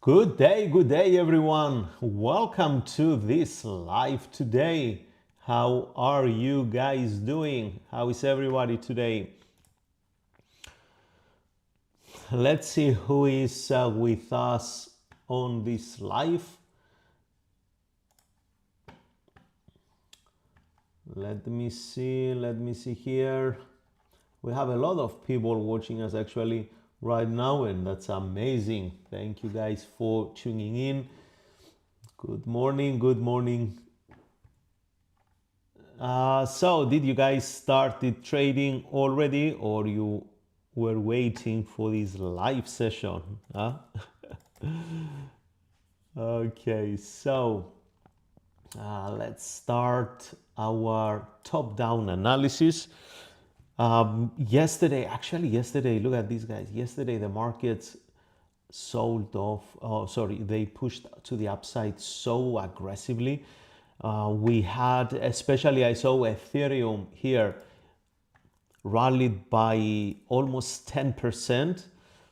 Good day everyone. Welcome to this live today. How are you guys doing? How is everybody today? Let's see who is with us on this live. Let me see here. We have a lot of people watching us actually right now, and that's amazing. Thank you guys for tuning in. Good morning. So did you guys started trading already, or you were waiting for this live session? Huh? Okay, so let's start our top-down analysis. Yesterday, look at these guys. Yesterday, the markets sold off. They pushed to the upside so aggressively. We had, especially I saw Ethereum here, rallied by almost 10%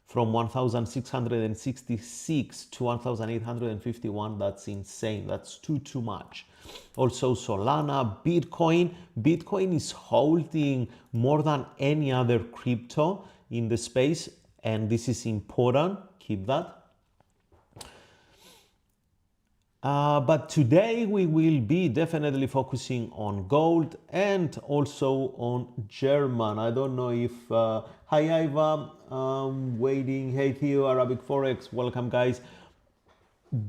from 1,666 to 1,851. That's insane. That's too much. Also Solana, Bitcoin is holding more than any other crypto in the space, and this is important. Keep that. But today we will be definitely focusing on gold and also on German. I don't know if hi Iva, waiting. Hey Theo, Arabic Forex, welcome guys.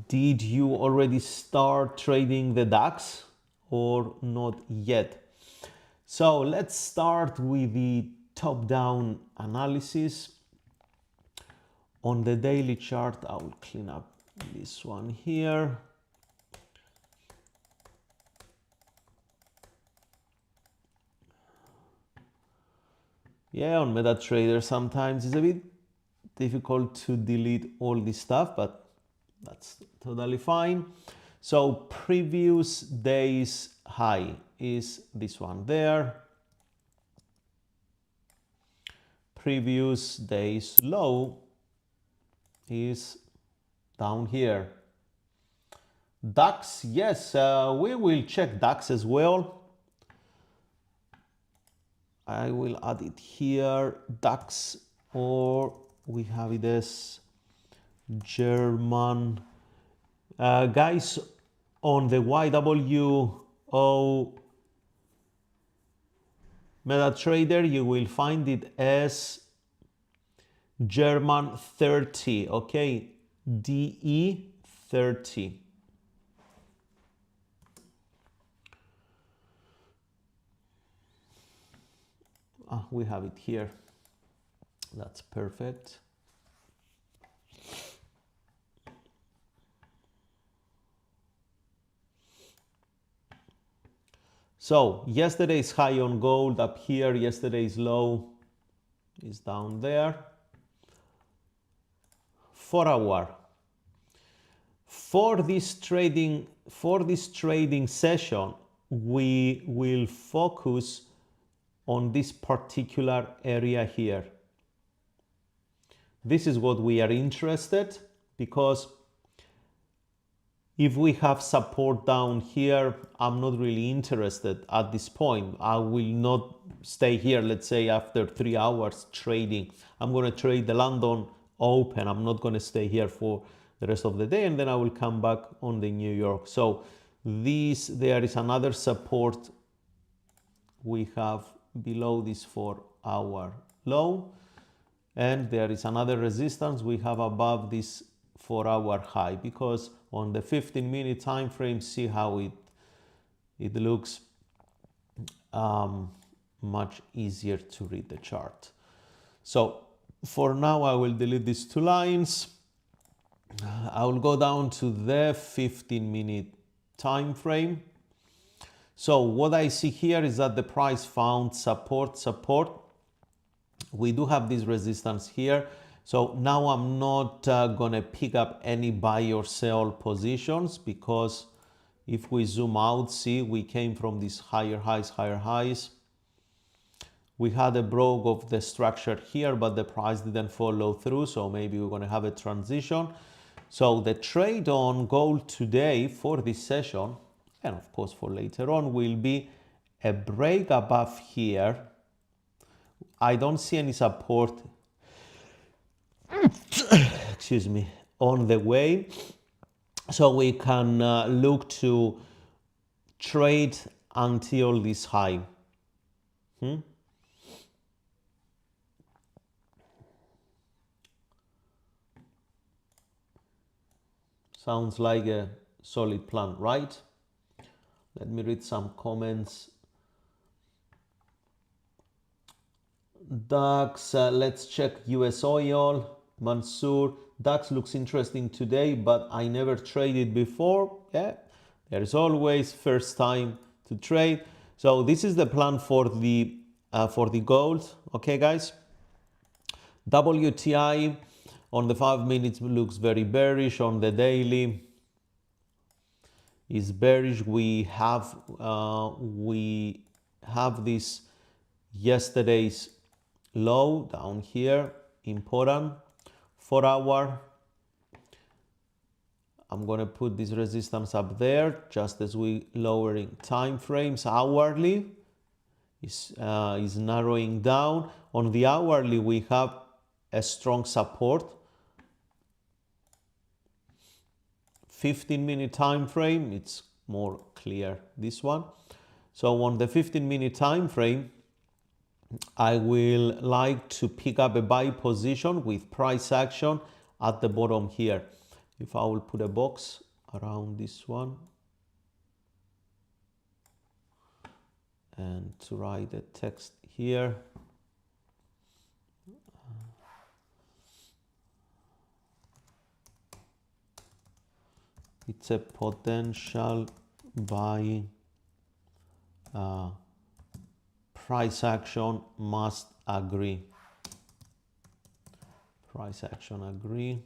Did you already start trading the DAX or not yet? So let's start with the top-down analysis. On the daily chart, I will clean up this one here. Yeah, on MetaTrader sometimes it's a bit difficult to delete all this stuff, but that's totally fine. So previous day's high is this one there. Previous day's low is down here. DAX, yes, we will check DAX as well. I will add it here, DAX, or we have it as German. Guys, on the YWO MetaTrader, you will find it as German 30, okay? DE 30. We have it here. That's perfect. So yesterday's high on gold up here, yesterday's low is down there. 4 hour. For this trading session, we will focus on this particular area here. This is what we are interested, because if we have support down here, I'm not really interested at this point. I will not stay here, let's say after 3 hours trading. I'm going to trade the London Open. I'm not going to stay here for the rest of the day, and then I will come back on the New York. So there is another support we have below this 4 hour low, and there is another resistance we have above this 4 hour high, because on the 15-minute time frame, see how it looks much easier to read the chart. So for now, I will delete these two lines. I will go down to the 15-minute time frame. So what I see here is that the price found support. We do have this resistance here. So now I'm not gonna pick up any buy or sell positions, because if we zoom out, see, we came from these higher highs. We had a broke of the structure here, but the price didn't follow through. So maybe we're gonna have a transition. So the trade on gold today for this session, and of course for later on, will be a break above here. I don't see any support, excuse me, on the way. So we can look to trade until this high. Sounds like a solid plan, right? Let me read some comments. DAX, let's check USOIL. Mansoor, DAX looks interesting today, but I never traded before. Yeah, there's always first time to trade. So this is the plan for the gold. Okay, guys. WTI on the 5 minutes looks very bearish. On the daily is bearish. We have this yesterday's low down here, important. 4 hour. I'm gonna put this resistance up there, just as we lowering time frames. Hourly is narrowing down. On the hourly, we have a strong support. 15-minute time frame, it's more clear, this one. So on the 15-minute time frame, I will like to pick up a buy position with price action at the bottom here. If I will put a box around this one and to write the text here. It's a potential buy. Price action must agree. Price action agree.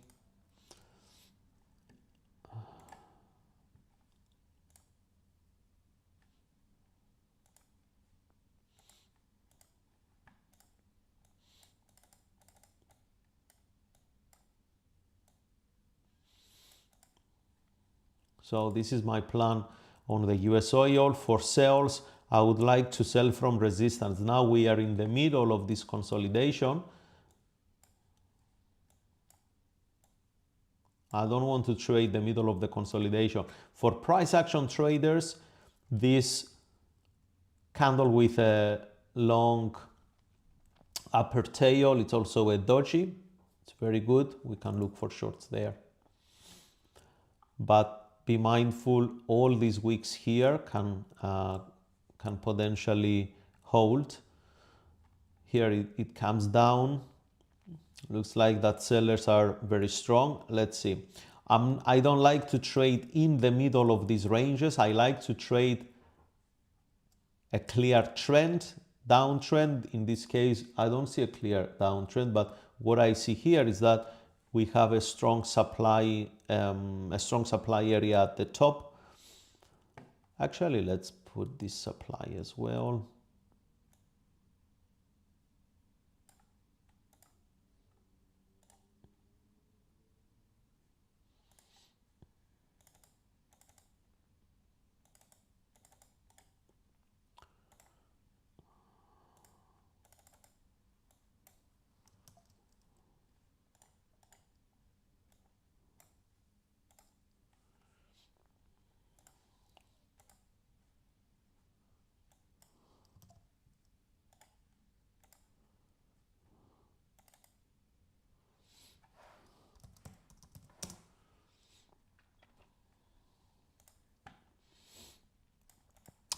So this is my plan on the USOIL for sales. I would like to sell from resistance. Now we are in the middle of this consolidation. I don't want to trade the middle of the consolidation. For price action traders, this candle with a long upper tail, it's also a doji. It's very good. We can look for shorts there. But be mindful, all these wicks here can potentially hold. Here it comes down. Looks like that sellers are very strong. Let's see. I don't like to trade in the middle of these ranges. I like to trade a clear trend, downtrend. In this case, I don't see a clear downtrend, but what I see here is that we have a strong supply area at the top. Actually, let's put this supply as well.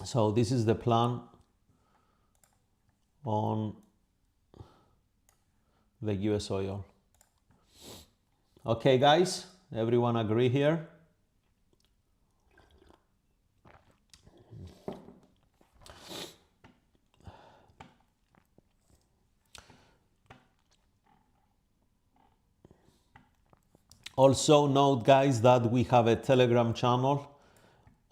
So this is the plan on the USOIL. Okay, guys, everyone agree here? Also note, guys, that we have a Telegram channel.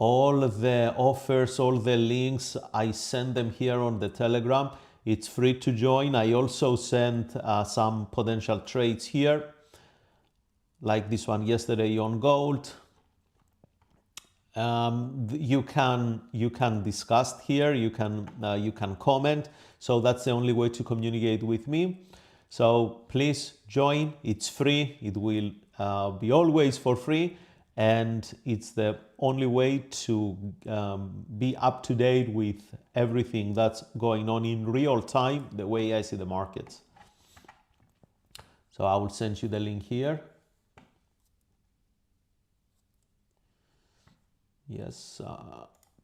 All the offers, all the links, I send them here on the Telegram. It's free to join. I also sent some potential trades here. like this one yesterday on gold. You can discuss here, you can comment. So that's the only way to communicate with me. So please join. It's free. It will be always for free, and it's the only way to be up to date with everything that's going on in real time, the way I see the markets. So I will send you the link here. Yes,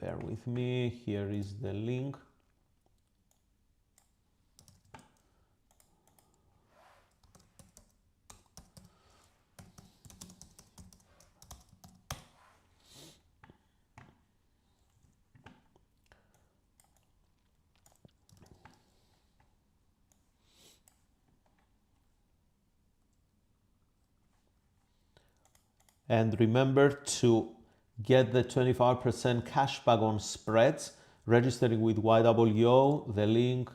bear with me. Here is the link. And remember to get the 25% cashback on spreads, registering with YWO. The link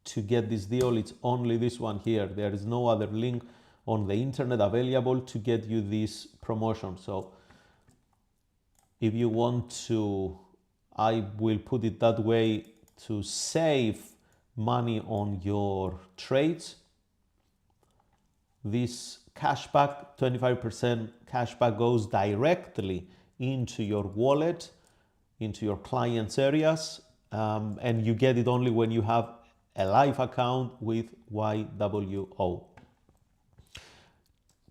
to get this deal, it's only this one here. There is no other link on the internet available to get you this promotion. So if you want to, I will put it that way, to save money on your trades, this cashback, 25% cashback, goes directly into your wallet, into your clients' areas, and you get it only when you have a live account with YWO.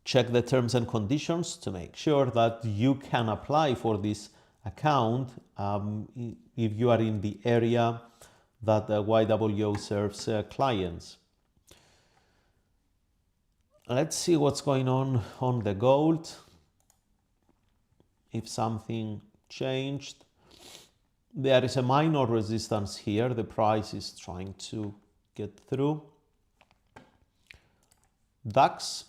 Check the terms and conditions to make sure that you can apply for this account if you are in the area that YWO serves clients. Let's see what's going on the gold. If something changed. There is a minor resistance here. The price is trying to get through. DAX.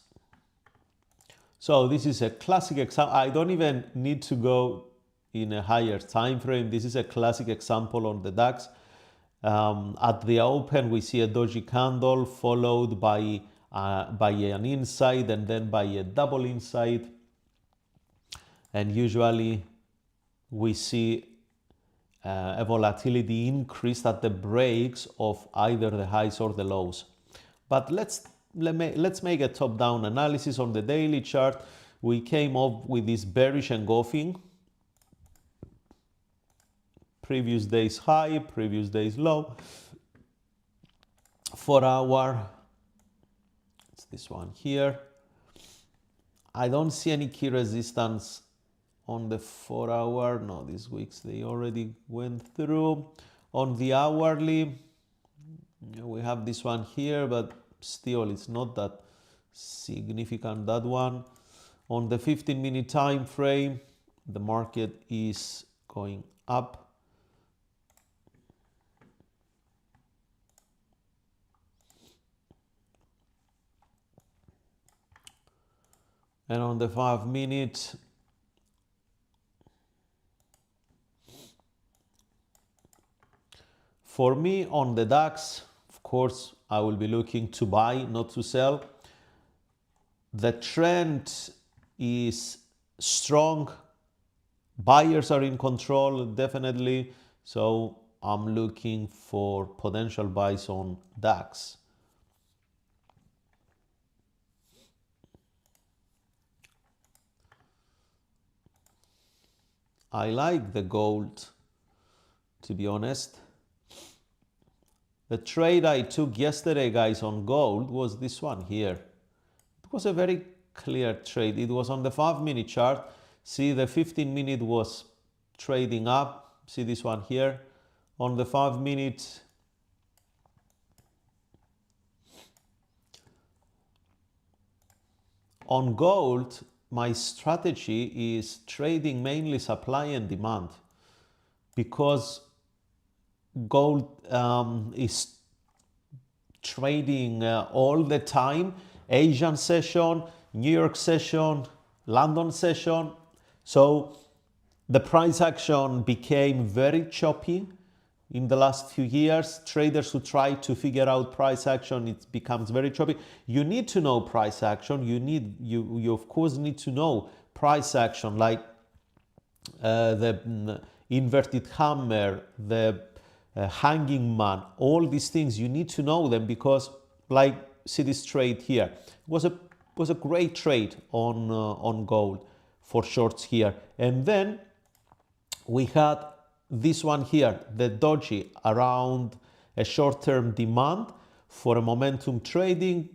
So this is a classic example. I don't even need to go in a higher time frame. This is a classic example on the DAX. At the open, we see a doji candle followed by an inside and then by a double inside. And usually we see a volatility increase at the breaks of either the highs or the lows. But let's make a top-down analysis on the daily chart. We came up with this bearish engulfing. Previous day's high, previous day's low. 4 hour, it's this one here. I don't see any key resistance on the 4 hour. No, these weeks they already went through. On the hourly, we have this one here, but still it's not that significant, that one. On the 15-minute time frame, the market is going up. And on the 5-minute, for me on the DAX, of course, I will be looking to buy, not to sell. The trend is strong. Buyers are in control, definitely. So I'm looking for potential buys on DAX. I like the gold, to be honest. The trade I took yesterday, guys, on gold was this one here. It was a very clear trade. It was on the 5-minute chart. See, the 15-minute was trading up. See this one here. On the 5-minute, on gold, my strategy is trading mainly supply and demand, because gold is trading all the time. Asian session, New York session, London session. So the price action became very choppy in the last few years. Traders who try to figure out price action, it becomes very choppy. You need to know price action. You of course need to know price action, like the inverted hammer, the hanging man, all these things. You need to know them, because like see this trade here was a great trade on gold for shorts here. And then we had this one here, the doji, around a short-term demand for a momentum trading.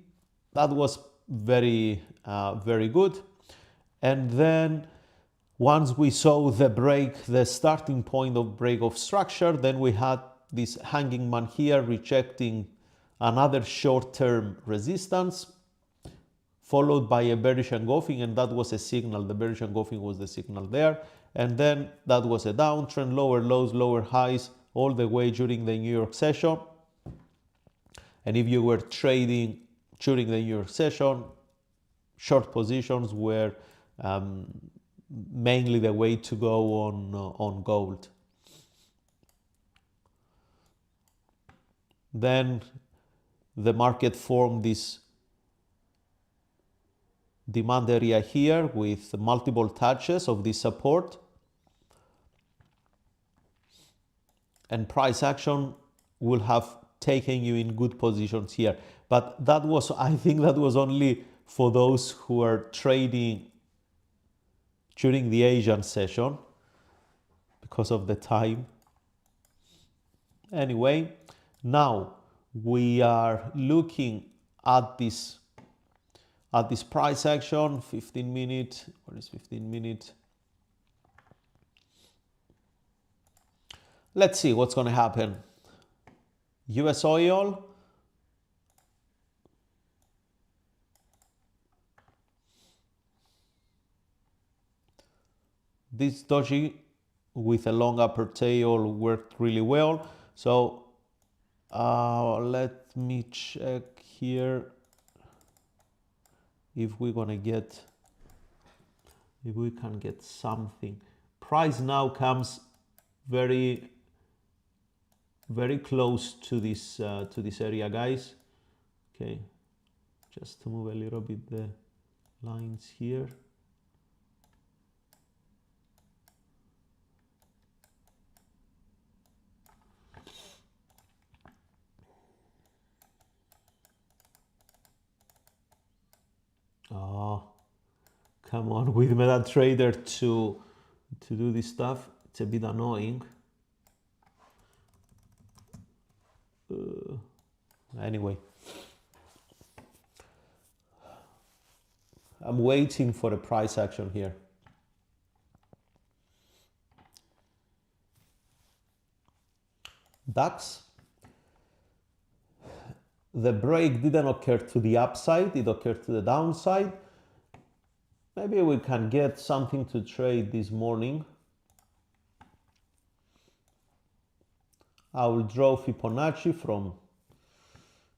That was very good. And then once we saw the break, the starting point of break of structure, then we had this hanging man here rejecting another short-term resistance, followed by a bearish engulfing, and that was a signal. The bearish engulfing was the signal there. And then that was a downtrend, lower lows, lower highs, all the way during the New York session. And if you were trading during the New York session, short positions were mainly the way to go on gold. Then the market formed this demand area here with multiple touches of this support, and price action will have taken you in good positions here. But that was, I think that was only for those who are trading during the Asian session because of the time. Anyway, now we are looking at this price action, 15 minute, what is 15 minute? Let's see what's going to happen. USOIL, this doji with a long upper tail worked really well. So let me check here if we're gonna get, if we can get something. Price now comes very close to this area, guys. Okay, just to move a little bit the lines here. Oh, come on with MetaTrader to do this stuff. It's a bit annoying. Anyway, I'm waiting for a price action here. DAX, the break didn't occur to the upside, it occurred to the downside. Maybe we can get something to trade this morning. I will draw Fibonacci from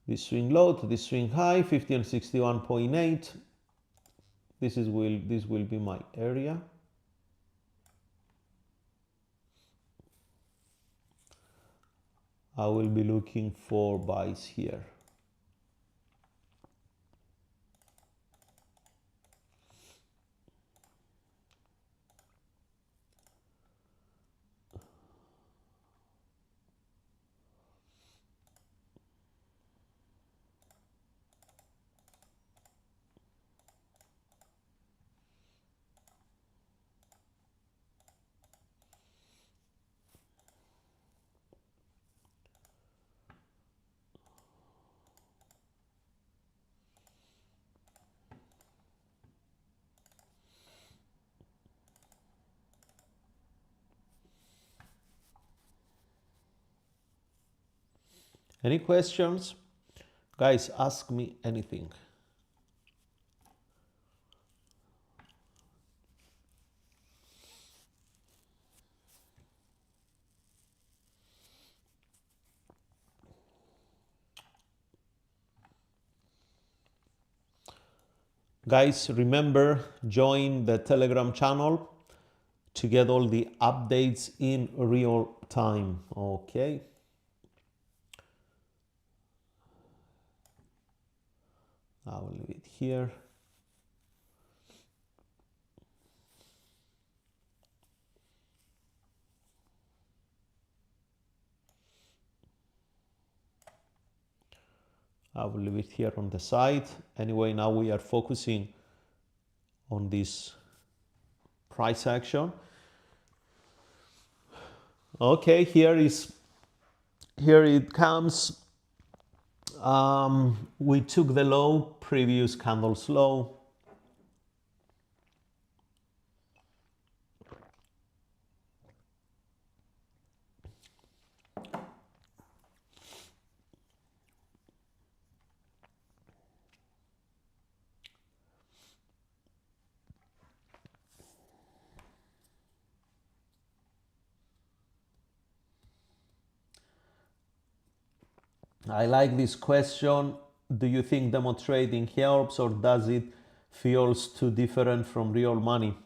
this swing low to this swing high, 50 and 61.8. This will be my area. I will be looking for buys here. Any questions? Guys, ask me anything. Guys, remember, join the Telegram channel to get all the updates in real time, okay? I'll leave it here. I will leave it here on the side. Anyway, now we are focusing on this price action. Okay, here it comes. We took the low, previous candle's low. I like this question. Do you think demo trading helps, or does it feels too different from real money?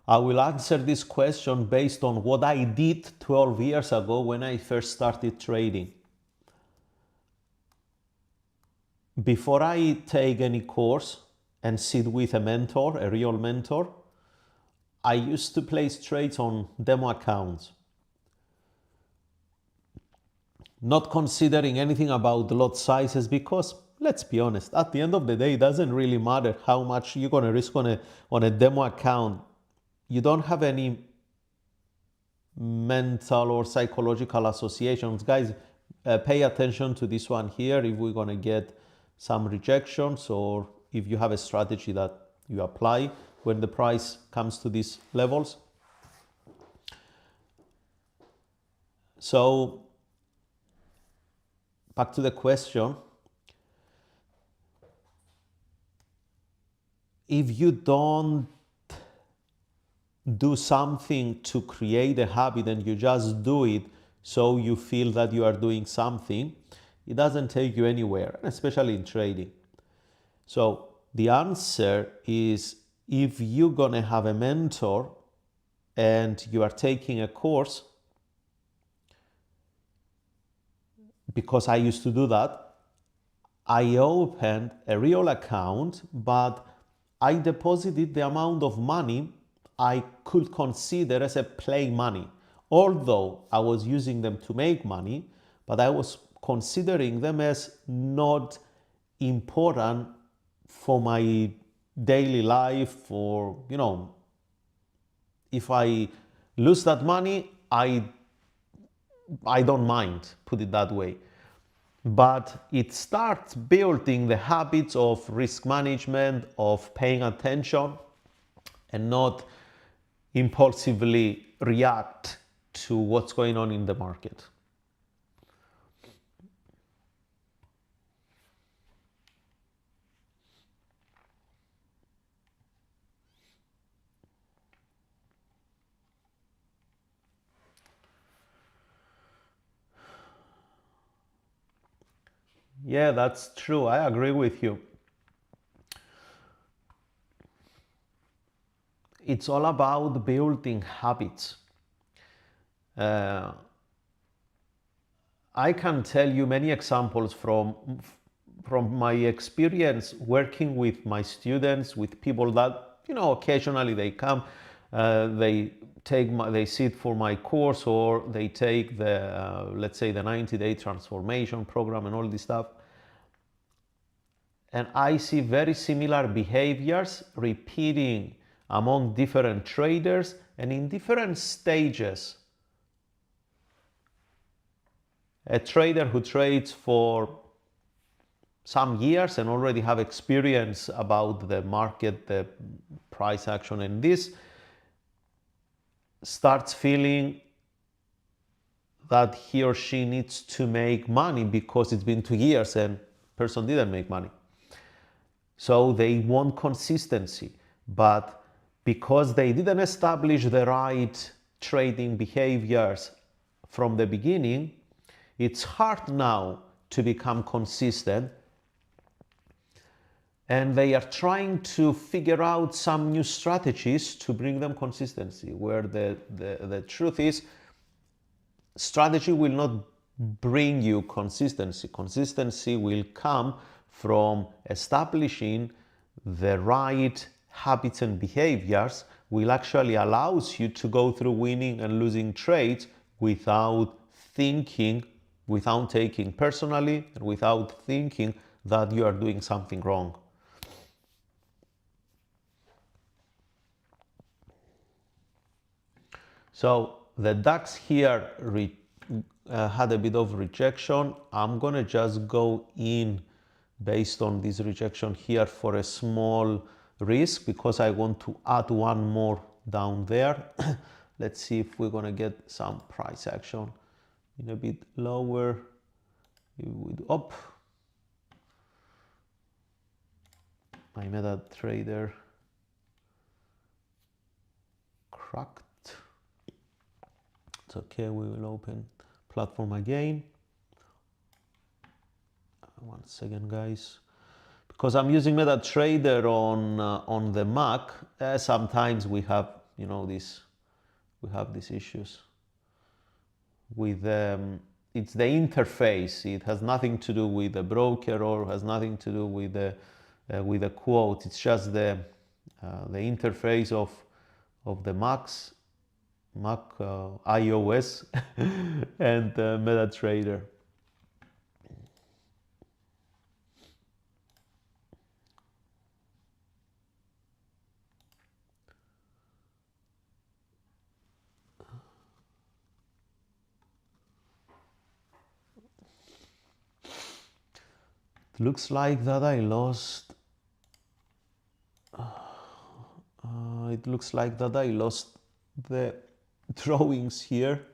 I will answer this question based on what I did 12 years ago when I first started trading. Before I take any course and sit with a mentor, a real mentor, I used to place trades on demo accounts, not considering anything about lot sizes, because let's be honest, at the end of the day, it doesn't really matter how much you're going to risk on a demo account. You don't have any mental or psychological associations. Guys, pay attention to this one here if we're going to get some rejections, or if you have a strategy that you apply when the price comes to these levels. So back to the question. If you don't do something to create a habit and you just do it so you feel that you are doing something, it doesn't take you anywhere, especially in trading. So the answer is, if you're gonna have a mentor and you are taking a course, because I used to do that, I opened a real account, but I deposited the amount of money I could consider as a play money. Although I was using them to make money, but I was considering them as not important for my daily life, or, you know, if I lose that money, I don't mind, put it that way. But it starts building the habits of risk management, of paying attention, and not impulsively react to what's going on in the market. Yeah, that's true. I agree with you. It's all about building habits. I can tell you many examples from my experience working with my students, with people that, you know, occasionally they come, they sit for my course, or they take the, let's say, the 90-day transformation program and all this stuff. And I see very similar behaviors repeating among different traders and in different stages. A trader who trades for some years and already have experience about the market, the price action, and this starts feeling that he or she needs to make money because it's been 2 years and person didn't make money. So they want consistency, but because they didn't establish the right trading behaviors from the beginning, it's hard now to become consistent, and they are trying to figure out some new strategies to bring them consistency, where the truth is, strategy will not bring you consistency. Consistency will come from establishing the right habits and behaviors will actually allows you to go through winning and losing trades without thinking, without taking personally, and without thinking that you are doing something wrong. So the DAX here had a bit of rejection. I'm gonna just go in based on this rejection here for a small risk because I want to add one more down there. Let's see if we're gonna get some price action in a bit lower. Up. My MetaTrader cracked. It's okay, we will open platform again. 1 second, guys. Because I'm using MetaTrader on the Mac, sometimes we have, you know, we have these issues with it's the interface. It has nothing to do with the broker or has nothing to do with the quote. It's just the interface of the Mac iOS and MetaTrader. Looks like that I lost. It looks like that I lost the drawings here.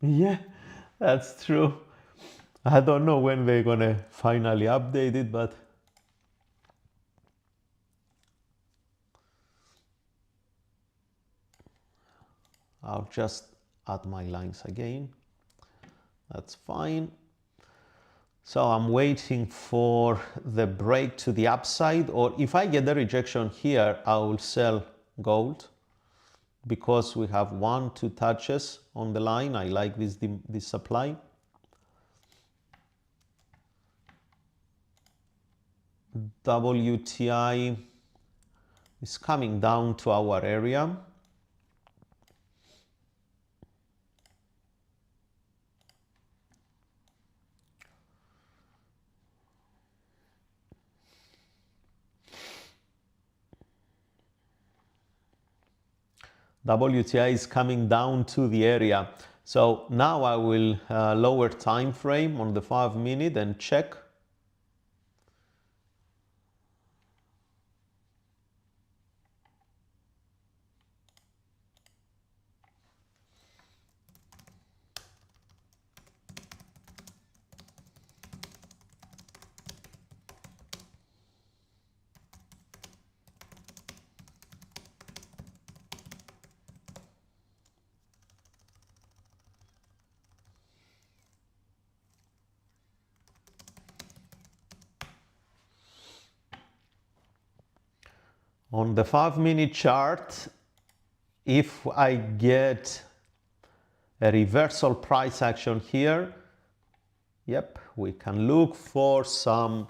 Yeah, that's true. I don't know when they're gonna finally update it, but I'll just add my lines again. That's fine. So I'm waiting for the break to the upside, or if I get the rejection here, I will sell gold because we have 1-2 touches on the line. I like this supply. WTI is coming down to our area. WTI is coming down to the area. So now I will lower time frame on the 5 minute and check. On the 5 minute chart, if I get a reversal price action here, yep, we can look for some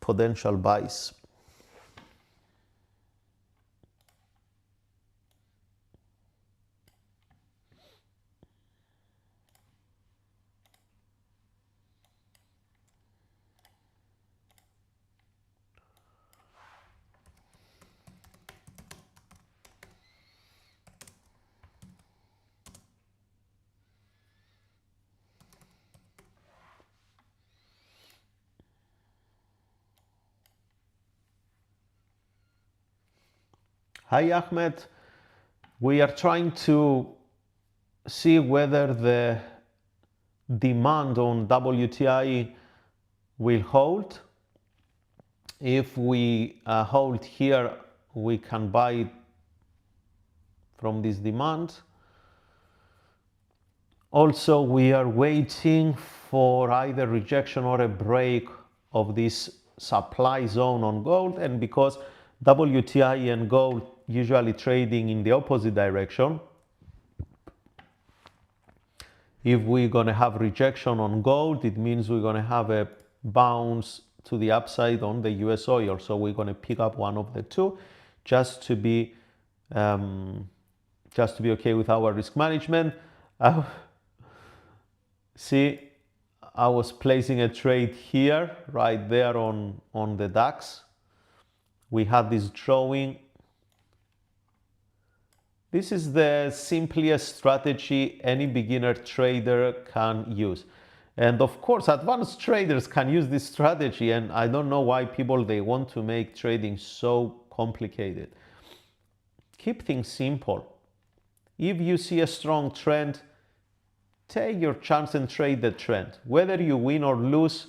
potential buys. Hi Ahmed, we are trying to see whether the demand on WTI will hold. If we hold here, we can buy from this demand. Also, we are waiting for either rejection or a break of this supply zone on gold, and because WTI and gold usually trading in the opposite direction, if we're going to have rejection on gold, it means we're going to have a bounce to the upside on the US oil. So we're going to pick up one of the two just to be okay with our risk management. See, I was placing a trade here, right there on the DAX. We had this drawing. This is the simplest strategy any beginner trader can use. And of course, advanced traders can use this strategy, and I don't know why people, they want to make trading so complicated. Keep things simple. If you see a strong trend, take your chance and trade the trend. Whether you win or lose,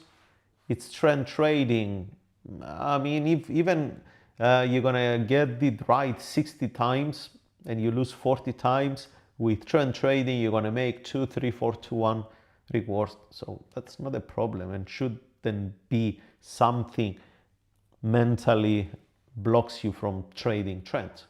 it's trend trading. I mean, if even you're gonna get it right 60 times and you lose 40 times, with trend trading, you're gonna make 2, 3, 4 to 1 reward. So that's not a problem and shouldn't be something mentally blocks you from trading trends.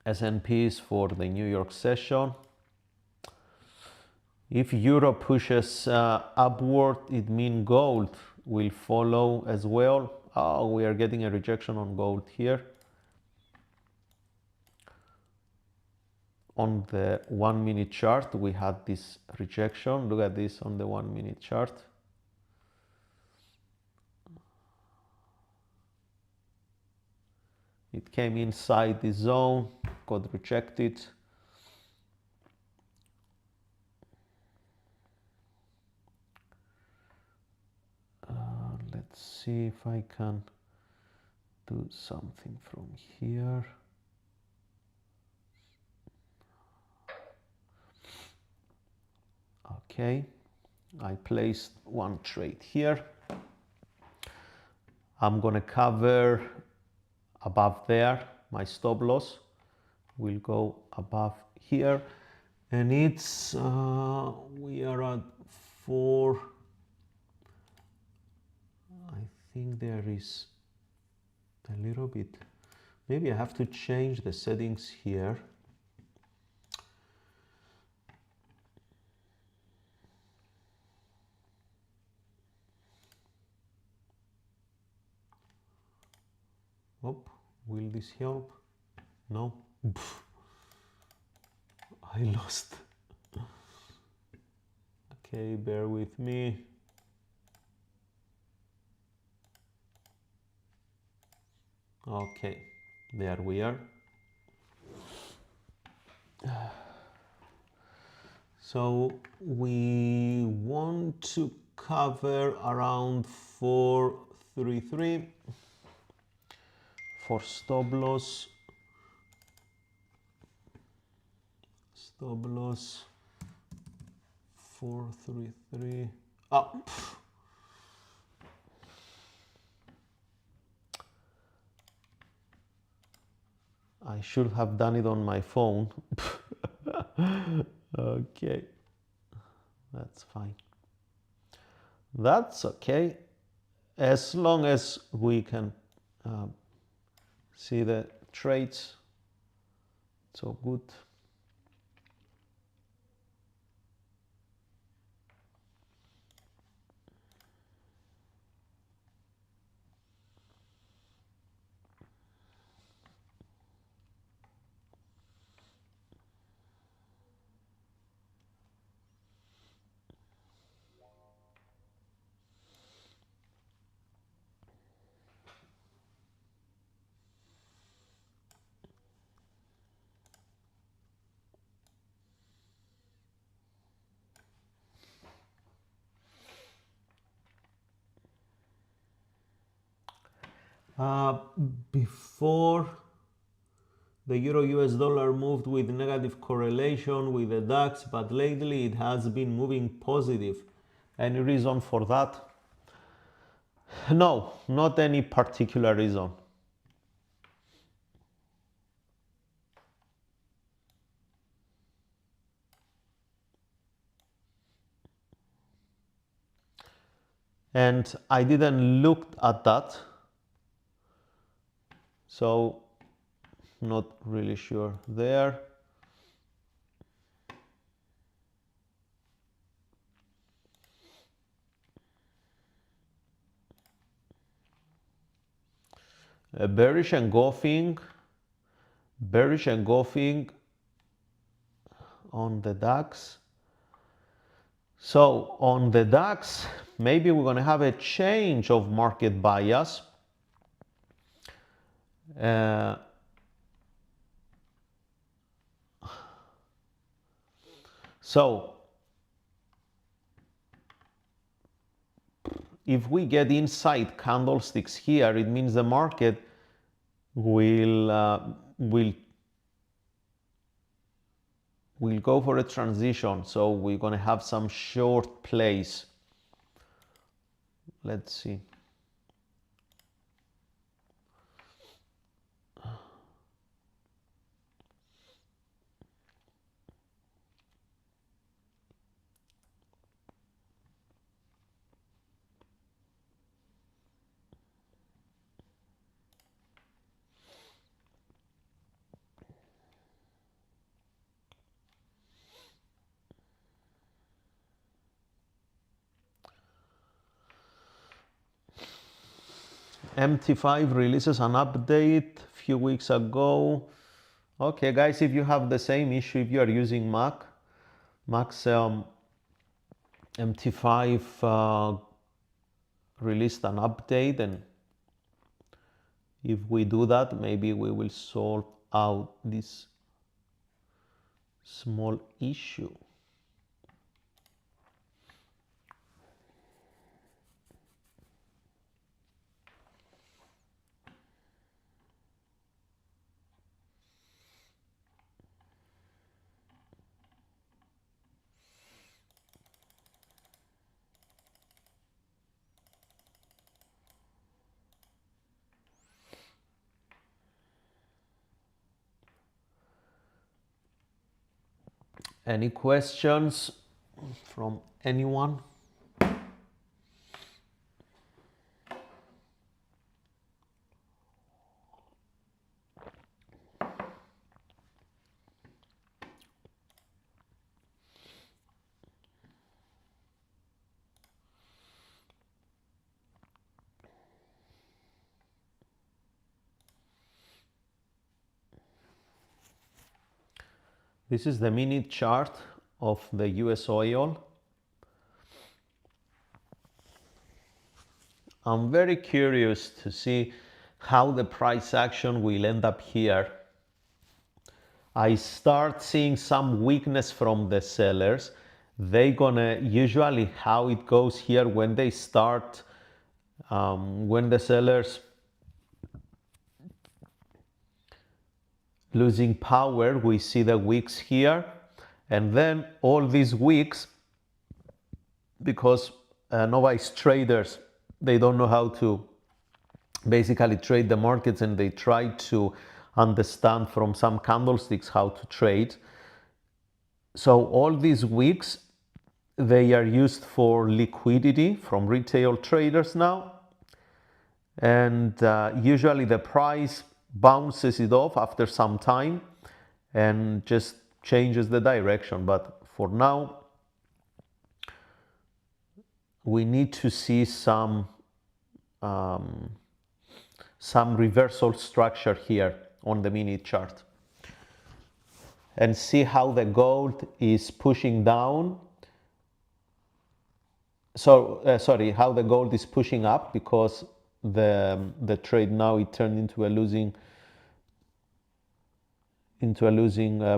S&Ps for the New York session. If Euro pushes upward, it means gold will follow as well. Oh, we are getting a rejection on gold here. On the 1 minute chart, we had this rejection. Look at this on the 1 minute chart. It came inside the zone, got rejected. Let's see if I can do something from here. Okay, I placed one trade here. I'm gonna cover above there. My stop loss will go above here, and it's we are at 4. I think there is a little bit, maybe I have to change the settings here. Oh, will this help? No. I lost. Okay, bear with me. Okay, there we are. So we want to cover around 433 for stop loss. Stop loss 433 up. I should have done it on my phone. Okay, that's fine. That's okay, as long as we can see the trades. So good. Before the euro US dollar moved with negative correlation with the DAX, but lately it has been moving positive. Any reason for that? No, not any particular reason. And I didn't look at that, so not really sure there. Bearish engulfing on the DAX. So on the DAX, maybe we're going to have a change of market bias. So if we get inside candlesticks here, it means the market will go for a transition. So we're going to have some short plays. Let's see. MT5 releases an update a few weeks ago. Okay, guys, if you have the same issue, if you are using Mac's MT5 released an update, and if we do that, maybe we will solve out this small issue. Any questions from anyone? This is the minute chart of the USOIL. I'm very curious to see how the price action will end up here. I start seeing some weakness from the sellers. They gonna usually how it goes here when they start, when the sellers losing power, we see the wicks here, and then all these wicks, because novice traders, they don't know how to basically trade the markets, and they try to understand from some candlesticks how to trade. So all these wicks, they are used for liquidity from retail traders now, and usually the price bounces it off after some time and just changes the direction. But for now, we need to see some reversal structure here on the minute chart, and see how the gold is pushing down. So how the gold is pushing up, because the trade now it turned into a losing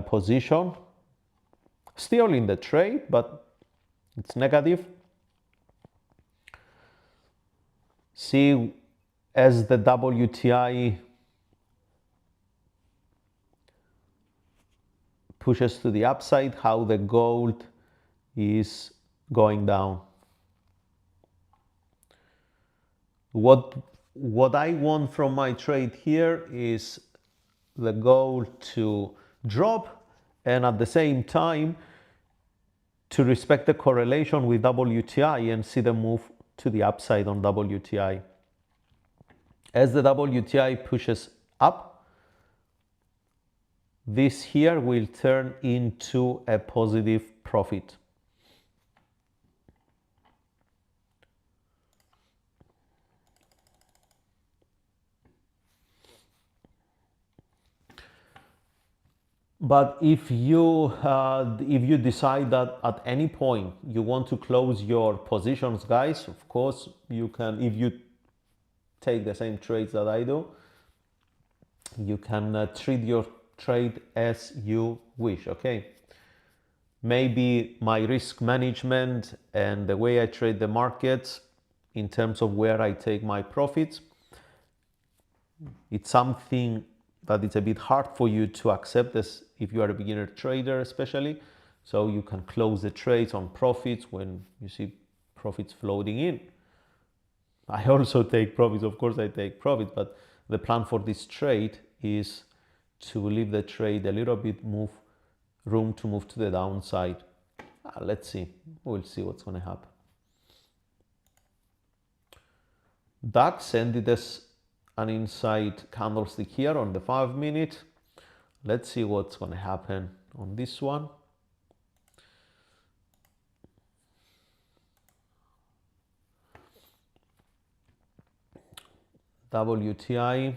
position. Still in the trade, but it's negative. See as the WTI pushes to the upside, how the gold is going down. What I want from my trade here is the gold to drop, and at the same time to respect the correlation with WTI and see the move to the upside on WTI. As the WTI pushes up, this here will turn into a positive profit. But if you decide that at any point you want to close your positions, guys, of course you can. If you take the same trades that I do, you can treat your trade as you wish. Okay, maybe my risk management and the way I trade the markets in terms of where I take my profits, it's something that it's a bit hard for you to accept this if you are a beginner trader especially. So you can close the trades on profits when you see profits floating in. I also take profits, of course I take profits, but the plan for this trade is to leave the trade a little bit room to move to the downside. Let's see, we'll see what's going to happen. DAX ended as an inside candlestick here on the 5 minute. Let's see what's going to happen on this one. WTI.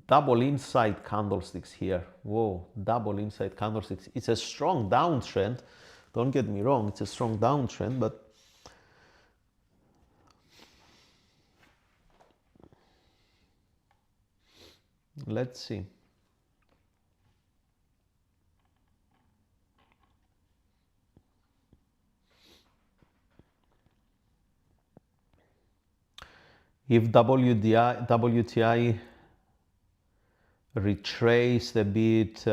Double inside candlesticks here. Whoa, double inside candlesticks. It's a strong downtrend. Don't get me wrong, it's a strong downtrend, but let's see. If WTI retrace a bit,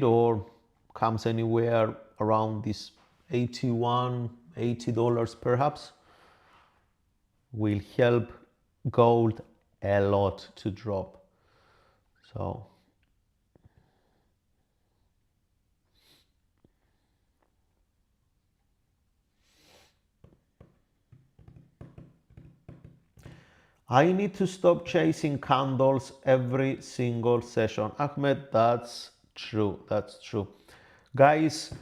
or comes anywhere around this $80 perhaps, will help gold a lot to drop. So I need to stop chasing candles every single session. Ahmed, that's true. That's true. Guys,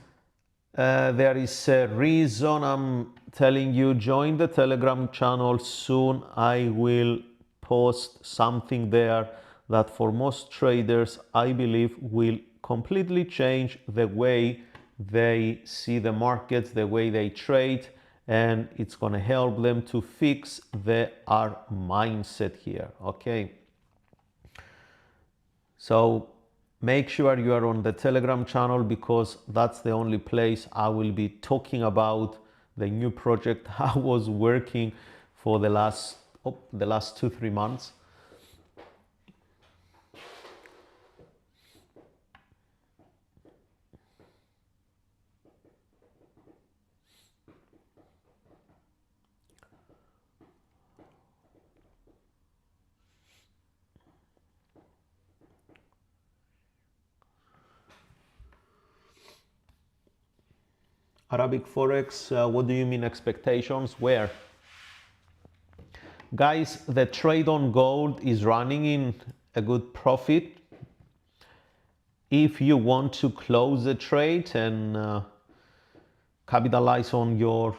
there is a reason I'm telling you, join the Telegram channel soon. I will post something there that for most traders, I believe will completely change the way they see the markets, the way they trade, and it's going to help them to fix their mindset here. Okay, so make sure you are on the Telegram channel, because that's the only place I will be talking about the new project I was working for the last 2-3 months. Arabic Forex, what do you mean expectations? Where? Guys, the trade on gold is running in a good profit. If you want to close the trade and capitalize on your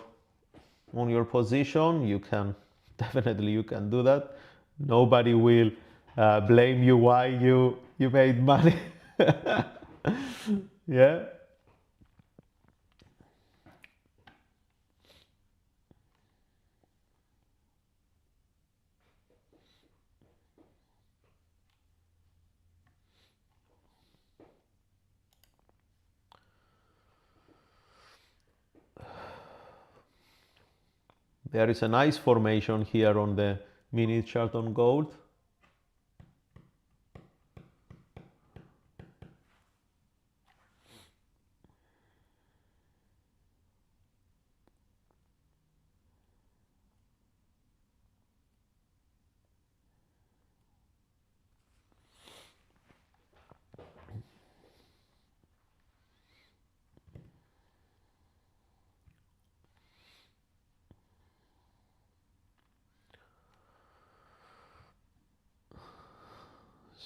position, you can definitely do that. Nobody will blame you why you made money. Yeah. There is a nice formation here on the minute chart on gold.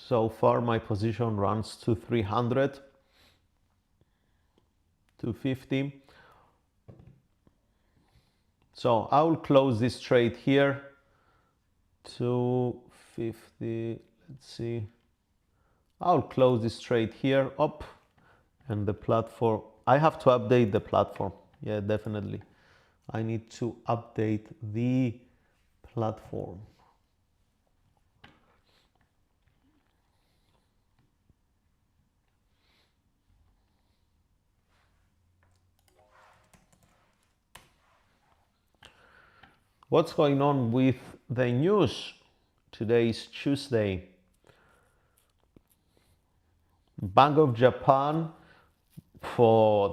So far my position runs to 300, 250. So I will close this trade here, 250, let's see. I'll close this trade here up, and the platform, I have to update the platform. Yeah, definitely. I need to update the platform. What's going on with the news? Today is Tuesday. Bank of Japan,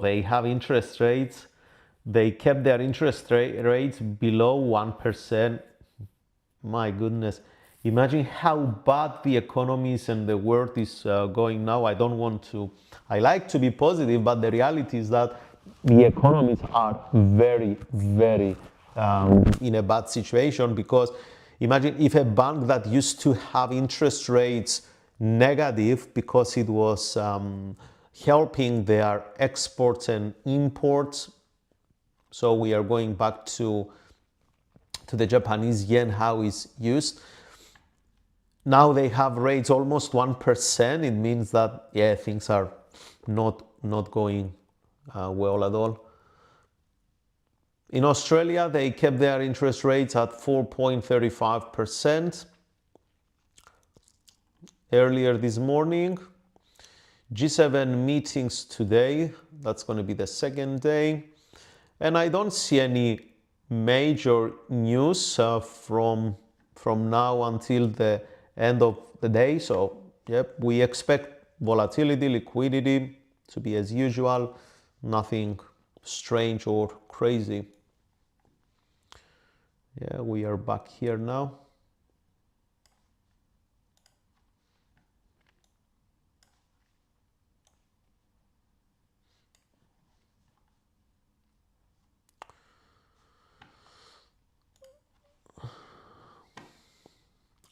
they have interest rates. They kept their interest rates below 1%. My goodness. Imagine how bad the economies and the world is going now. I like to be positive, but the reality is that the economies are very, very in a bad situation, because imagine if a bank that used to have interest rates negative because it was helping their exports and imports. So we are going back to the Japanese yen, how it's used. Now they have rates almost 1%. It means that, yeah, things are not going well at all. In Australia, they kept their interest rates at 4.35% earlier this morning. G7 meetings today. That's going to be the second day. And I don't see any major news from now until the end of the day. So, yep, we expect volatility, liquidity to be as usual. Nothing strange or crazy. Yeah, we are back here now.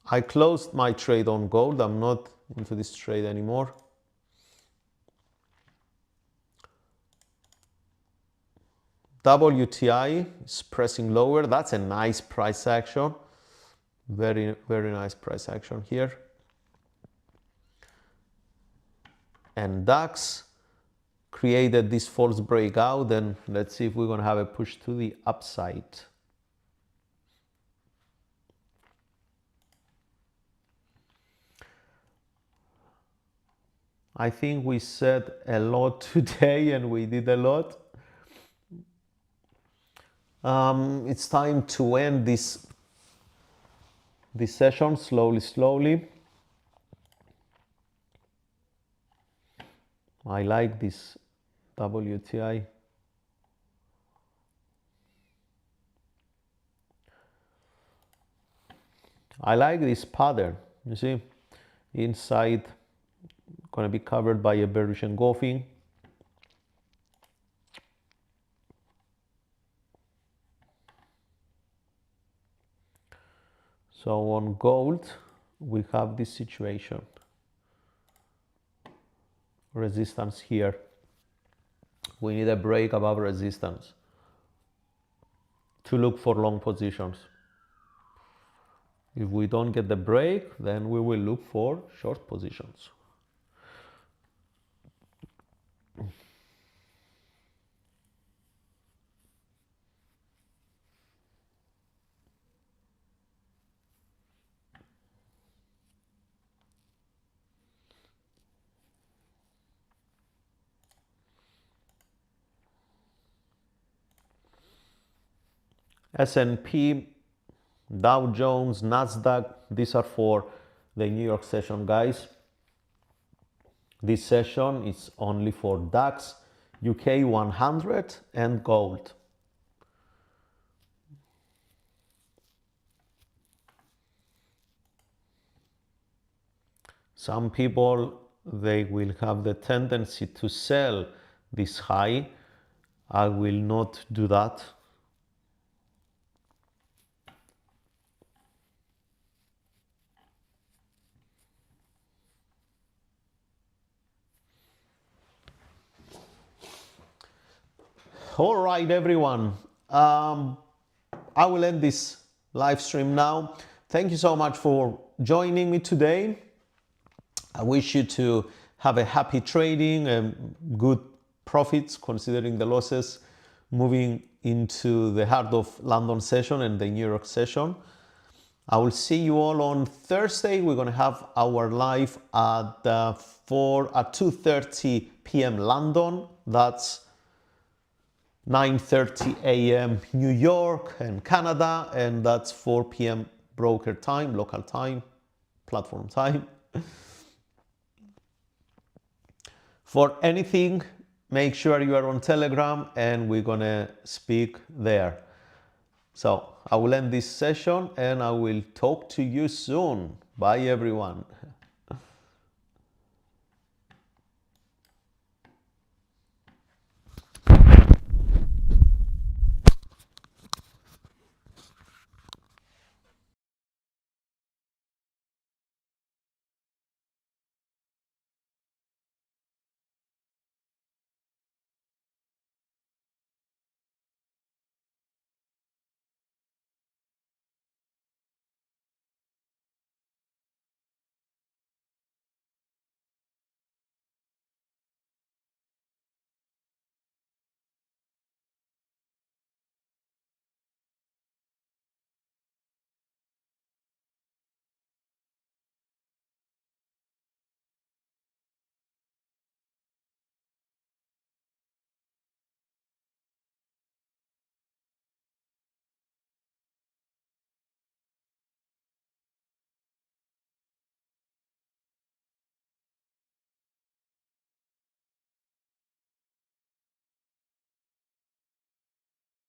I closed my trade on gold. I'm not into this trade anymore. WTI is pressing lower. That's a nice price action. Very, very nice price action here. And DAX created this false breakout, and let's see if we're going to have a push to the upside. I think we said a lot today, and we did a lot. It's time to end this session slowly. I like this WTI. I like this pattern. You see, inside going to be covered by a bearish engulfing. So on gold, we have this situation. Resistance here. We need a break above resistance to look for long positions. If we don't get the break, then we will look for short positions. S&P, Dow Jones, Nasdaq. These are for the New York session, guys. This session is only for DAX, UK 100 and gold. Some people, they will have the tendency to sell this high. I will not do that. All right, everyone. I will end this live stream now. Thank you so much for joining me today. I wish you to have a happy trading and good profits considering the losses moving into the heart of London session and the New York session. I will see you all on Thursday. We're going to have our live at 2:30 p.m. London. That's 9:30 a.m. New York and Canada, and that's 4 p.m. broker time, local time, platform time. For anything, make sure you are on Telegram and we're gonna speak there. So I will end this session and I will talk to you soon. Bye everyone.